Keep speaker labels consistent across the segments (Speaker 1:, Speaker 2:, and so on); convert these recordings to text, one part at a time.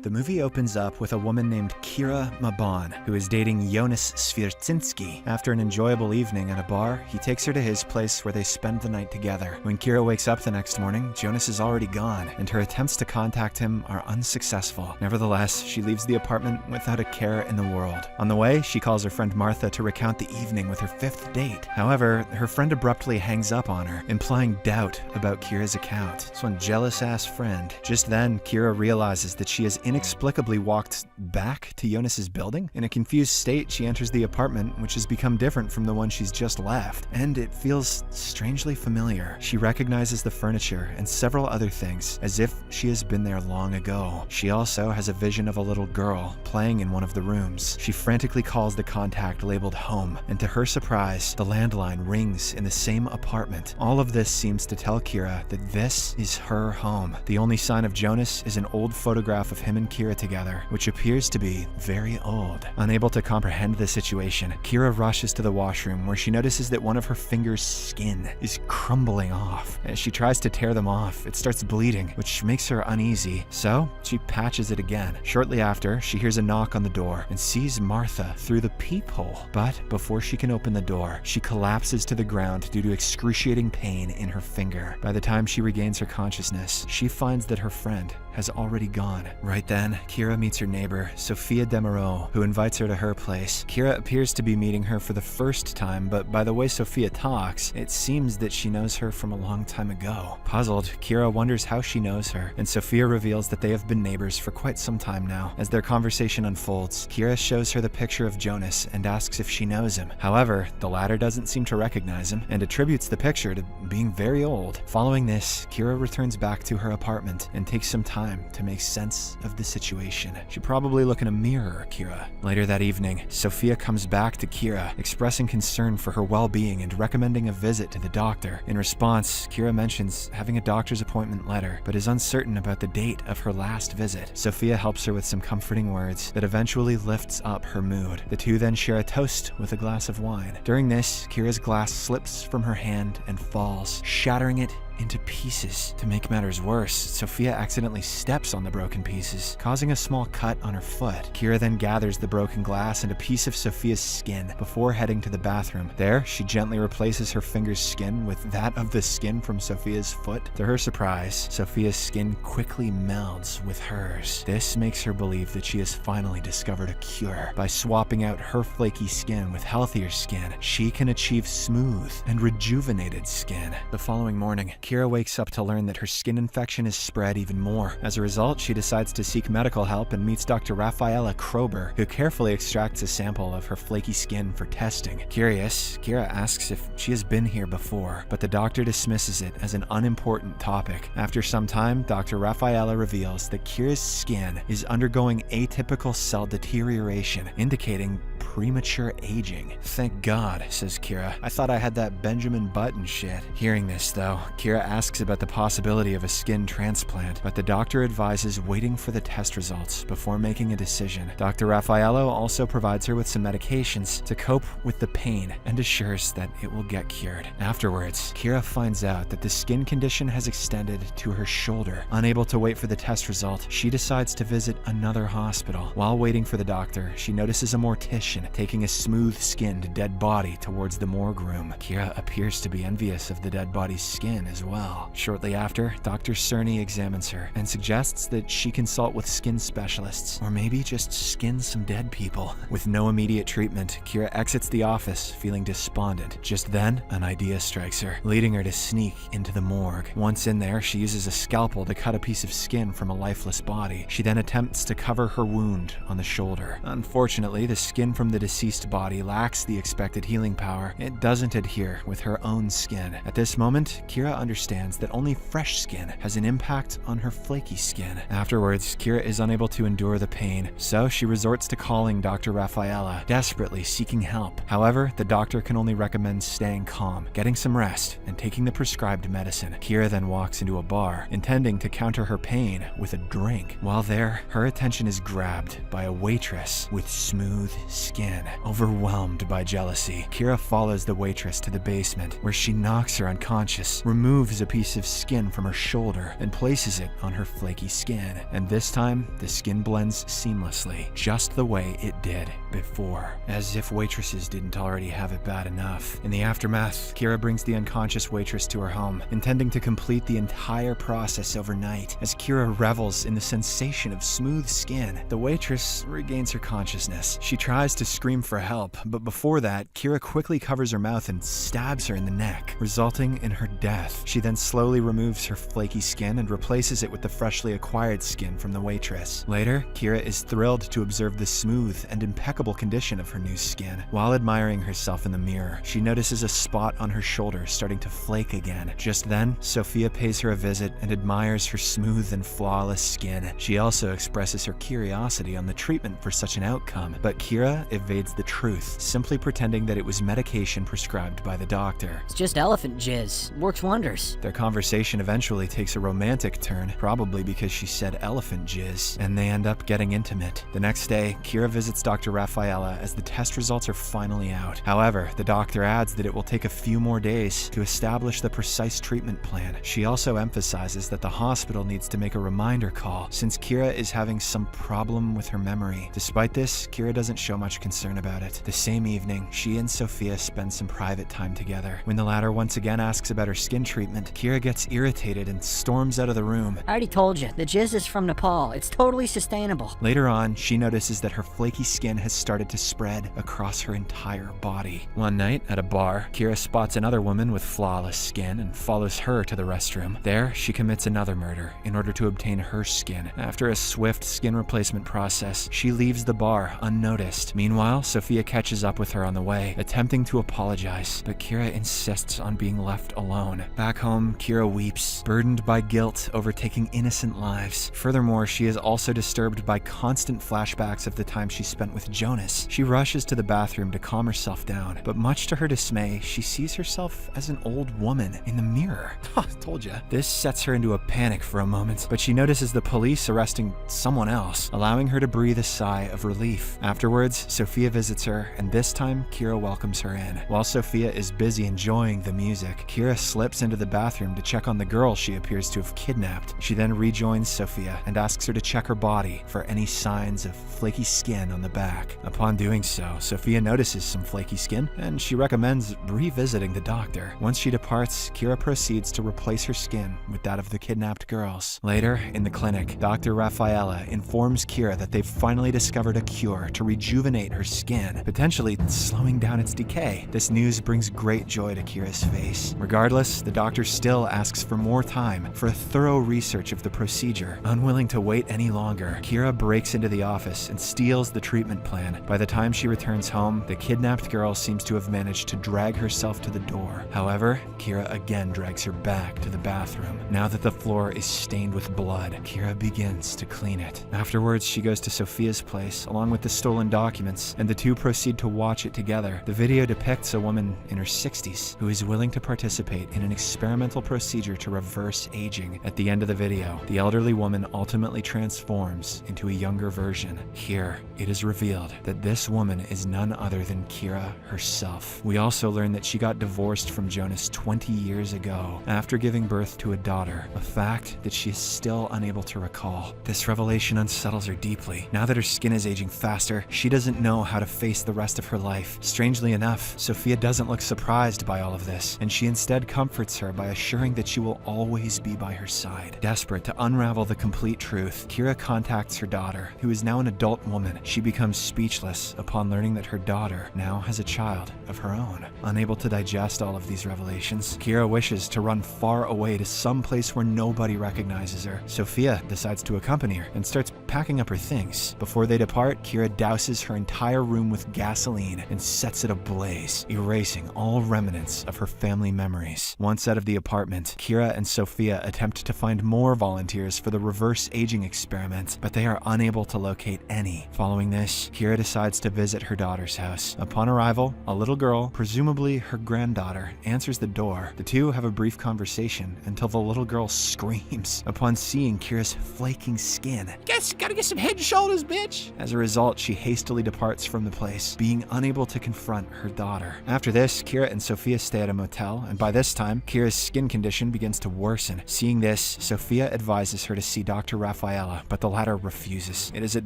Speaker 1: The movie opens up with a woman named Kira Mabon, who is dating Jonas Svierczynski. After an enjoyable evening at a bar, he takes her to his place where they spend the night together. When Kira wakes up the next morning, Jonas is already gone, and her attempts to contact him are unsuccessful. Nevertheless, she leaves the apartment without a care in the world. On the way, she calls her friend Martha to recount the evening with her 5th date. However, her friend abruptly hangs up on her, implying doubt about Kira's account. This one jealous-ass friend. Just then, Kira realizes that she has inexplicably walked back to Jonas's building. In a confused state, she enters the apartment, which has become different from the one she's just left, and it feels strangely familiar. She recognizes the furniture and several other things, as if she has been there long ago. She also has a vision of a little girl playing in one of the rooms. She frantically calls the contact labeled home, and to her surprise, the landline rings in the same apartment. All of this seems to tell Kira that this is her home. The only sign of Jonas is an old photograph of him and Kira together, which appears to be very old. Unable to comprehend the situation, Kira rushes to the washroom where she notices that one of her finger's skin is crumbling off. As she tries to tear them off, it starts bleeding, which makes her uneasy, so she patches it again. Shortly after, she hears a knock on the door and sees Martha through the peephole. But before she can open the door, she collapses to the ground due to excruciating pain in her finger. By the time she regains her consciousness, she finds that her friend has already gone. Right then, Kira meets her neighbor, Sophia Demeraux, who invites her to her place. Kira appears to be meeting her for the first time, but by the way Sophia talks, it seems that she knows her from a long time ago. Puzzled, Kira wonders how she knows her, and Sophia reveals that they have been neighbors for quite some time now. As their conversation unfolds, Kira shows her the picture of Jonas and asks if she knows him. However, the latter doesn't seem to recognize him and attributes the picture to being very old. Following this, Kira returns back to her apartment and takes some time to make sense of the situation. Should probably look in a mirror, Kira. Later that evening, Sophia comes back to Kira, expressing concern for her well-being and recommending a visit to the doctor. In response, Kira mentions having a doctor's appointment letter, but is uncertain about the date of her last visit. Sophia helps her with some comforting words that eventually lifts up her mood. The two then share a toast with a glass of wine. During this, Kira's glass slips from her hand and falls, shattering it into pieces. To make matters worse, Sophia accidentally steps on the broken pieces, causing a small cut on her foot. Kira then gathers the broken glass and a piece of Sophia's skin before heading to the bathroom. There, she gently replaces her finger's skin with that of the skin from Sophia's foot. To her surprise, Sophia's skin quickly melds with hers. This makes her believe that she has finally discovered a cure. By swapping out her flaky skin with healthier skin, she can achieve smooth and rejuvenated skin. The following morning, Kira wakes up to learn that her skin infection is spread even more. As a result, she decides to seek medical help and meets Dr. Rafaela Krober, who carefully extracts a sample of her flaky skin for testing. Curious, Kira asks if she has been here before, but the doctor dismisses it as an unimportant topic. After some time, Dr. Rafaela reveals that Kira's skin is undergoing atypical cell deterioration, indicating premature aging. Thank God, says Kira. I thought I had that Benjamin Button shit. Hearing this, though, Kira asks about the possibility of a skin transplant, but the doctor advises waiting for the test results before making a decision. Dr. Raffaello also provides her with some medications to cope with the pain and assures that it will get cured. Afterwards, Kira finds out that the skin condition has extended to her shoulder. Unable to wait for the test result, she decides to visit another hospital. While waiting for the doctor, she notices a mortician taking a smooth-skinned dead body towards the morgue room. Kira appears to be envious of the dead body's skin as well. Shortly after, Dr. Cerny examines her and suggests that she consult with skin specialists, or maybe just skin some dead people. With no immediate treatment, Kira exits the office feeling despondent. Just then, an idea strikes her, leading her to sneak into the morgue. Once in there, she uses a scalpel to cut a piece of skin from a lifeless body. She then attempts to cover her wound on the shoulder. Unfortunately, the skin from the deceased body lacks the expected healing power. It doesn't adhere with her own skin. At this moment, Kira understands that only fresh skin has an impact on her flaky skin. Afterwards, Kira is unable to endure the pain, so she resorts to calling Dr. Rafaela, desperately seeking help. However, the doctor can only recommend staying calm, getting some rest, and taking the prescribed medicine. Kira then walks into a bar, intending to counter her pain with a drink. While there, her attention is grabbed by a waitress with smooth skin. skin. Overwhelmed by jealousy, Kira follows the waitress to the basement, where she knocks her unconscious, removes a piece of skin from her shoulder, and places it on her flaky skin. And this time, the skin blends seamlessly, just the way it did before. As if waitresses didn't already have it bad enough. In the aftermath, Kira brings the unconscious waitress to her home, intending to complete the entire process overnight. As Kira revels in the sensation of smooth skin, the waitress regains her consciousness. She tries to scream for help, but before that, Kira quickly covers her mouth and stabs her in the neck, resulting in her death. She then slowly removes her flaky skin and replaces it with the freshly acquired skin from the waitress. Later, Kira is thrilled to observe the smooth and impeccable condition of her new skin. While admiring herself in the mirror, she notices a spot on her shoulder starting to flake again. Just then, Sophia pays her a visit and admires her smooth and flawless skin. She also expresses her curiosity on the treatment for such an outcome, but Kira evades the truth, simply pretending that it was medication prescribed by the doctor.
Speaker 2: It's just elephant jizz. Works wonders.
Speaker 1: Their conversation eventually takes a romantic turn, probably because she said elephant jizz, and they end up getting intimate. The next day, Kira visits Dr. Raffaella as the test results are finally out. However, the doctor adds that it will take a few more days to establish the precise treatment plan. She also emphasizes that the hospital needs to make a reminder call, since Kira is having some problem with her memory. Despite this, Kira doesn't show much concern about it. The same evening, she and Sophia spend some private time together. When the latter once again asks about her skin treatment, Kira gets irritated and storms out of the room.
Speaker 2: I already told you, the jizz is from Nepal. It's totally sustainable.
Speaker 1: Later on, she notices that her flaky skin has started to spread across her entire body. One night, at a bar, Kira spots another woman with flawless skin and follows her to the restroom. There, she commits another murder in order to obtain her skin. After a swift skin replacement process, she leaves the bar unnoticed. Meanwhile, Sophia catches up with her on the way, attempting to apologize, but Kira insists on being left alone. Back home, Kira weeps, burdened by guilt over taking innocent lives. Furthermore, she is also disturbed by constant flashbacks of the time she spent with Jonas. She rushes to the bathroom to calm herself down, but much to her dismay, she sees herself as an old woman in the mirror. Told ya. This sets her into a panic for a moment, but she notices the police arresting someone else, allowing her to breathe a sigh of relief. Afterwards, Sophia visits her, and this time, Kira welcomes her in. While Sophia is busy enjoying the music, Kira slips into the bathroom to check on the girl she appears to have kidnapped. She then rejoins Sophia and asks her to check her body for any signs of flaky skin on the back. Upon doing so, Sophia notices some flaky skin, and she recommends revisiting the doctor. Once she departs, Kira proceeds to replace her skin with that of the kidnapped girls. Later, in the clinic, Dr. Raffaella informs Kira that they've finally discovered a cure to rejuvenate her skin, potentially slowing down its decay. This news brings great joy to Kira's face. Regardless, the doctor still asks for more time for a thorough research of the procedure. Unwilling to wait any longer, Kira breaks into the office and steals the treatment plan. By the time she returns home, the kidnapped girl seems to have managed to drag herself to the door. However, Kira again drags her back to the bathroom. Now that the floor is stained with blood, Kira begins to clean it. Afterwards, she goes to Sophia's place along with the stolen documents, and the two proceed to watch it together. The video depicts a woman in her 60s who is willing to participate in an experimental procedure to reverse aging. At the end of the video, the elderly woman ultimately transforms into a younger version. Here, it is revealed that this woman is none other than Kira herself. We also learn that she got divorced from Jonas 20 years ago after giving birth to a daughter, a fact that she is still unable to recall. This revelation unsettles her deeply. Now that her skin is aging faster, she doesn't know how to face the rest of her life. Strangely enough, Sophia doesn't look surprised by all of this, and she instead comforts her by assuring that she will always be by her side. Desperate to unravel the complete truth, Kira contacts her daughter, who is now an adult woman. She becomes speechless upon learning that her daughter now has a child of her own. Unable to digest all of these revelations, Kira wishes to run far away to some place where nobody recognizes her. Sophia decides to accompany her and starts packing up her things. Before they depart, Kira douses her entire room with gasoline and sets it ablaze, erasing all remnants of her family memories. Once out of the apartment, Kira and Sophia attempt to find more volunteers for the reverse aging experiment, but they are unable to locate any. Following this, Kira decides to visit her daughter's house. Upon arrival, a little girl, presumably her granddaughter, answers the door. The two have a brief conversation until the little girl screams upon seeing Kira's flaking skin.
Speaker 3: Gotta get some head and shoulders, bitch.
Speaker 1: As a result, she hastily departs departs from the place, being unable to confront her daughter. After this, Kira and Sophia stay at a motel, and by this time, Kira's skin condition begins to worsen. Seeing this, Sophia advises her to see Dr. Raffaella, but the latter refuses. It is at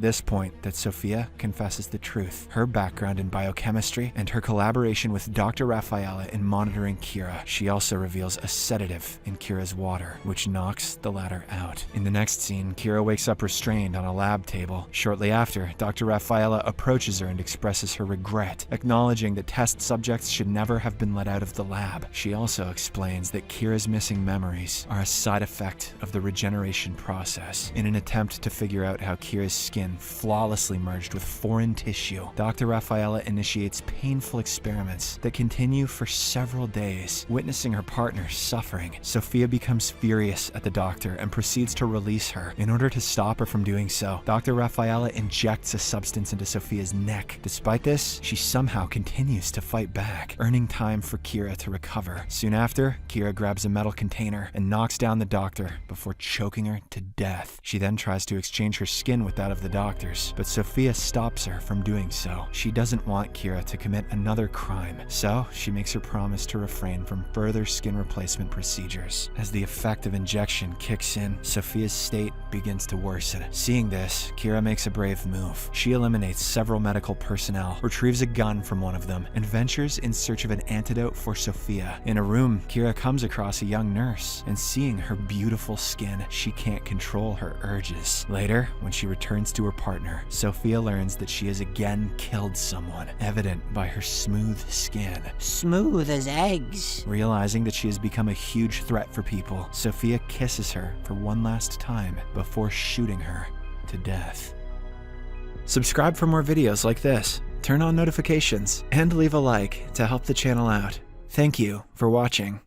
Speaker 1: this point that Sophia confesses the truth, her background in biochemistry, and her collaboration with Dr. Raffaella in monitoring Kira. She also reveals a sedative in Kira's water, which knocks the latter out. In the next scene, Kira wakes up restrained on a lab table. Shortly after, Dr. Raffaella approaches her and expresses her regret, acknowledging that test subjects should never have been let out of the lab. She also explains that Kira's missing memories are a side effect of the regeneration process. In an attempt to figure out how Kira's skin flawlessly merged with foreign tissue, Dr. Raffaella initiates painful experiments that continue for several days. Witnessing her partner suffering, Sophia becomes furious at the doctor and proceeds to release her. In order to stop her from doing so, Dr. Raffaella injects a substance into Sophia's neck. Despite this, she somehow continues to fight back, earning time for Kira to recover. Soon after, Kira grabs a metal container and knocks down the doctor before choking her to death. She then tries to exchange her skin with that of the doctor's, but Sophia stops her from doing so. She doesn't want Kira to commit another crime, so she makes her promise to refrain from further skin replacement procedures. As the effect of injection kicks in, Sophia's state begins to worsen. Seeing this, Kira makes a brave move. She eliminates several medical personnel, retrieves a gun from one of them, and ventures in search of an antidote for Sophia. In a room, Kira comes across a young nurse, and seeing her beautiful skin, she can't control her urges. Later, when she returns to her partner, Sophia learns that she has again killed someone, evident by her smooth skin.
Speaker 2: Smooth as eggs.
Speaker 1: Realizing that she has become a huge threat for people, Sophia kisses her for one last time before shooting her to death. Subscribe for more videos like this, turn on notifications, and leave a like to help the channel out. Thank you for watching.